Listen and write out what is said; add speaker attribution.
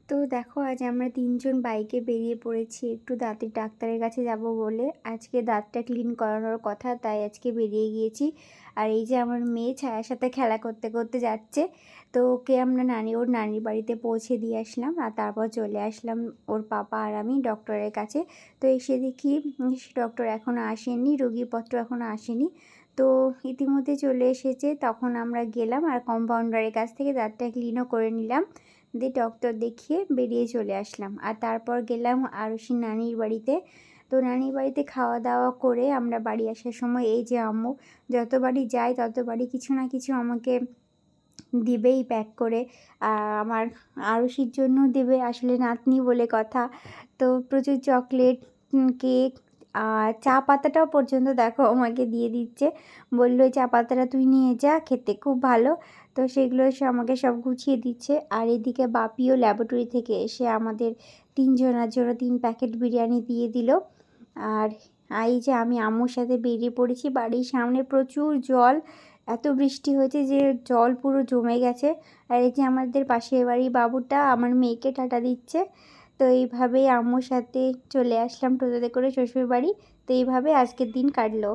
Speaker 1: তো দেখো আজ আমরা ৩ জন বাইকে বেরিয়ে পড়েছি একটু দাঁতের ডাক্তারের কাছে যাব বলে। আজকে দাঁতটা ক্লিন করানোর কথা, তাই আজকে বেরিয়ে গিয়েছি। আর এই যে আমার মেয়ে ছায়ার সাথে খেলা করতে করতে যাচ্ছে। তো ওকে আমরা ওর নানির বাড়িতে পৌঁছে দিয়ে আসলাম, আর তারপর চলে আসলাম ওর পাপা আর আমি ডক্টরের কাছে। তো এসে দেখি ডক্টর এখনও আসেনি, রোগীপত্র এখনও আসেনি। তো ইতিমধ্যে চলে এসেছে, তখন আমরা গেলাম আর কম্পাউন্ডারের কাছ থেকে দাঁতটা ক্লিনও করে নিলাম। দিয়ে ডক্টর দেখিয়ে বেরিয়ে চলে আসলাম। আর তারপর গেলাম আরুষির নানির বাড়িতে। তো নানির বাড়িতে খাওয়া দাওয়া করে আমরা বাড়ি আসার সময় এই যে আম্মু যতবারই যায় ততবারই কিছু না কিছু আমাকে দিবেই প্যাক করে। আমার আরুষির জন্য দেবে, আসলে নাতনি বলে কথা। তো প্রচুর চকলেট, কেক, আর চা পাতাটাও পর্যন্ত দেখো আমাকে দিয়ে দিচ্ছে। বললো এই চা পাতাটা তুই নিয়ে যা, খেতে খুব ভালো। তো সেগুলো সে আমাকে সব গুছিয়ে দিচ্ছে। আর এদিকে বাপিও ল্যাবরেটরি থেকে এসে আমাদের ৩ জনের জন্য ৩ প্যাকেট বিরিয়ানি দিয়ে দিল। আর এই যে আমি আম্মুর সাথে বেরিয়ে পড়েছি। বাড়ির সামনে প্রচুর জল, এত বৃষ্টি হয়েছে যে জল পুরো জমে গেছে। আর এই যে আমাদের পাশের বাড়ি বাবুটা আমার মেয়েকে টাটা দিচ্ছে। তো এইভাবেই আম্মুর সাথে চলে আসলাম টোটোতে করে শ্বশুর বাড়ি। তো এইভাবে আজকের দিন কাটলো।